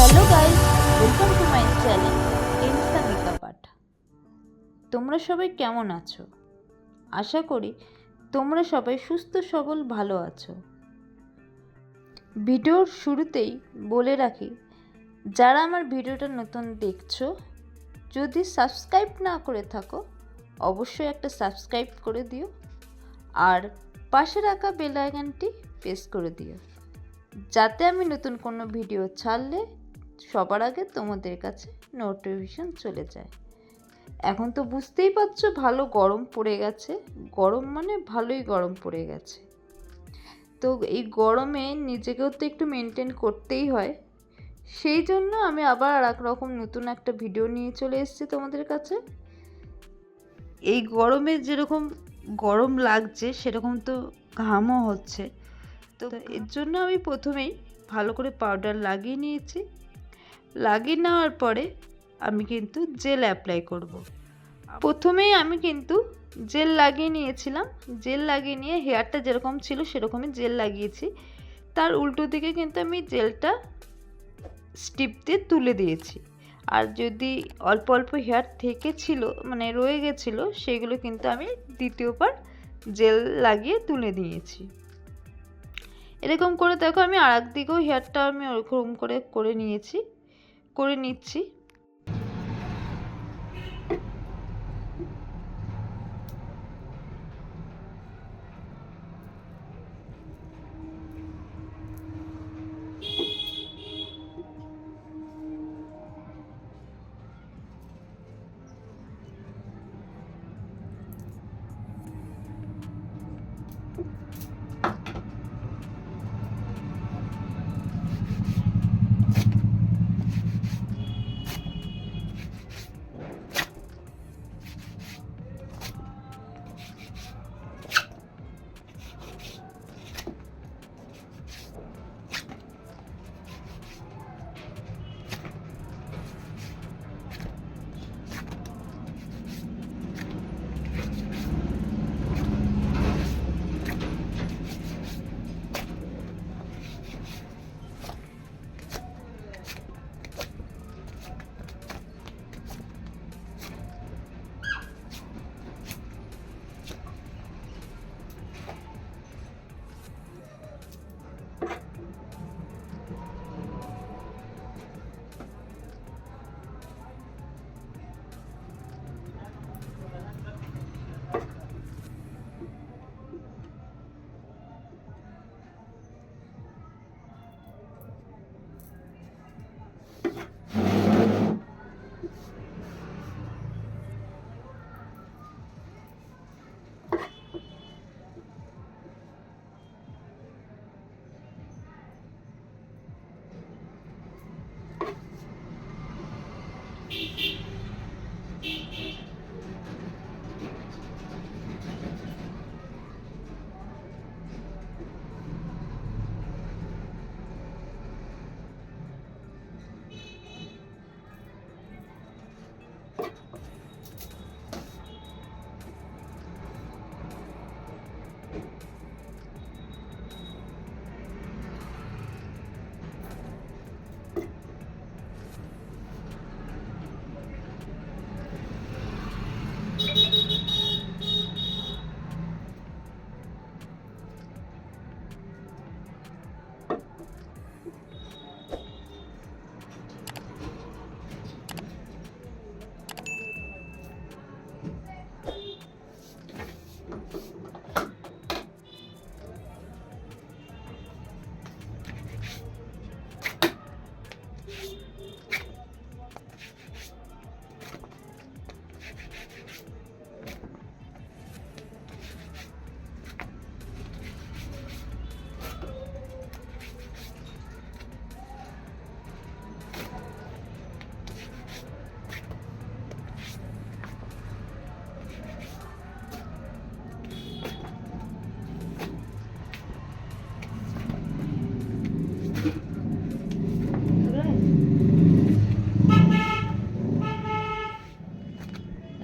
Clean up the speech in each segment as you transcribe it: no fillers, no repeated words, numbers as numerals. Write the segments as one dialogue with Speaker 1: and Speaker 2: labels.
Speaker 1: Hello guys, welcome to my channel Insta makeup art. তোমরা সবাই কেমন আছো? আশা করি তোমরা সবাই সুস্থ সবল ভালো আছো। ভিডিওর শুরুতেই বলে রাখি, যারা আমার ভিডিওটা নতুন দেখছো, যদি সাবস্ক্রাইব না করে থাকো অবশ্যই একটা সাবস্ক্রাইব করে দিও আর পাশে রাখা বেল আইকনটি প্রেস করে দিও, যাতে আমি নতুন কোনো ভিডিও ছাড়লে সবার আগে তোমাদের কাছে নোটিফিকেশন চলে যায়। এখন তো বুঝতেই পারছো ভালো গরম পড়ে গেছে, গরম মানে ভালোই গরম পড়ে গেছে। তো এই গরমে নিজেকেও তো একটু মেনটেন করতেই হয়, সেই জন্য আমি আবার আর এক রকম নতুন একটা ভিডিও নিয়ে চলে এসেছি তোমাদের কাছে। এই গরমে যেরকম গরম লাগছে সেরকম তো ঘামও হচ্ছে, তো এর জন্য আমি প্রথমেই ভালো করে পাউডার লাগিয়ে নিয়েছি। লাগিয়ে নেওয়ার পরে আমি কিন্তু জেল অ্যাপ্লাই করব। প্রথমেই আমি কিন্তু জেল লাগিয়ে নিয়েছিলাম, জেল লাগিয়ে নিয়ে হেয়ারটা যেরকম ছিল সেরকমই জেল লাগিয়েছি। তার উল্টো দিকে কিন্তু আমি জেলটা স্টিপ দিয়ে তুলে দিয়েছি, আর যদি অল্প অল্প হেয়ার থেকে ছিল মানে রয়ে গেছিলো সেগুলো কিন্তু আমি দ্বিতীয়বার জেল লাগিয়ে তুলে দিয়েছি। এরকম করে দেখো আমি আর এক দিকেও হেয়ারটা আমি ওরকম করে নিচ্ছি।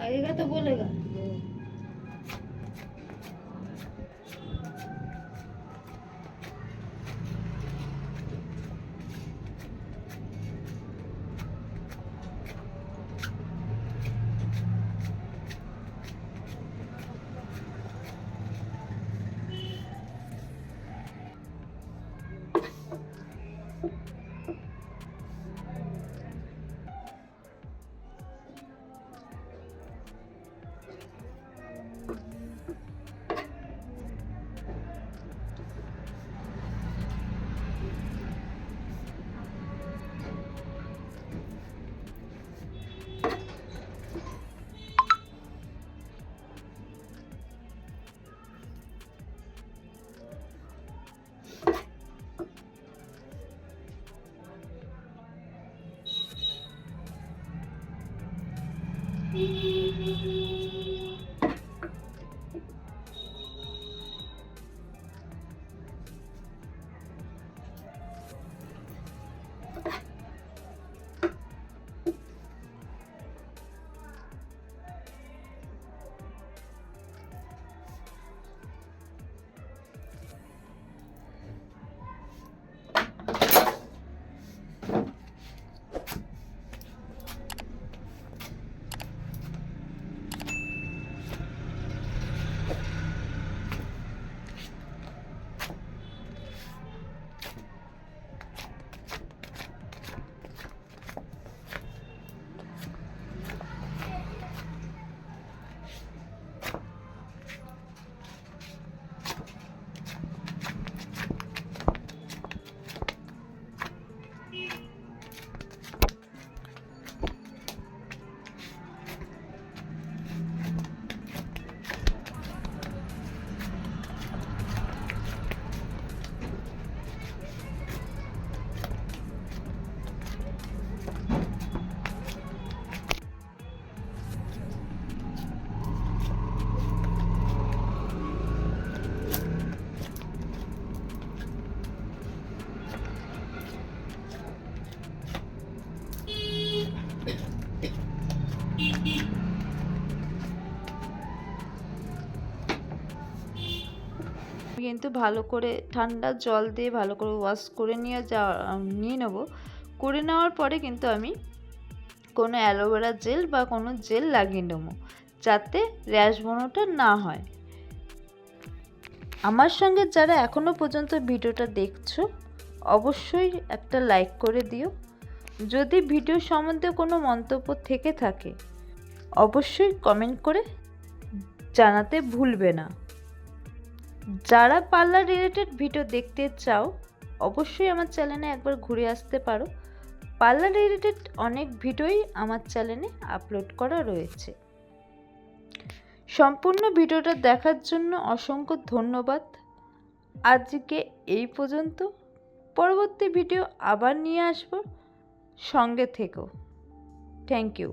Speaker 1: लगेगा तो बोलेगा। কিন্তু ভালো করে ঠান্ডা জল দিয়ে ভালো করে ওয়াশ করে নিয়ে নেব। করে নেওয়ার পরে কিন্তু আমি কোনো অ্যালোভেরা জেল বা কোনো জেল লাগিয়ে নেবো, যাতে র্যাশ ব্রণটা না হয়। আমার সঙ্গে যারা এখনও পর্যন্ত ভিডিওটা দেখছো, অবশ্যই একটা লাইক করে দিও। যদি ভিডিও সম্বন্ধে কোনো মন্তব্য থেকে থাকে, অবশ্যই কমেন্ট করে জানাতে ভুলবে না। যারা পার্লার রিলেটেড ভিডিও দেখতে চাও, অবশ্যই আমার চ্যানেলে একবার ঘুরে আসতে পারো। পার্লার রিলেটেড অনেক ভিডিওই আমার চ্যানেলে আপলোড করা রয়েছে। সম্পূর্ণ ভিডিওটা দেখার জন্য অসংখ্য ধন্যবাদ। আজকে এই পর্যন্ত। পরবর্তী ভিডিও আবার নিয়ে আসবো, সঙ্গে থেকো। Thank you.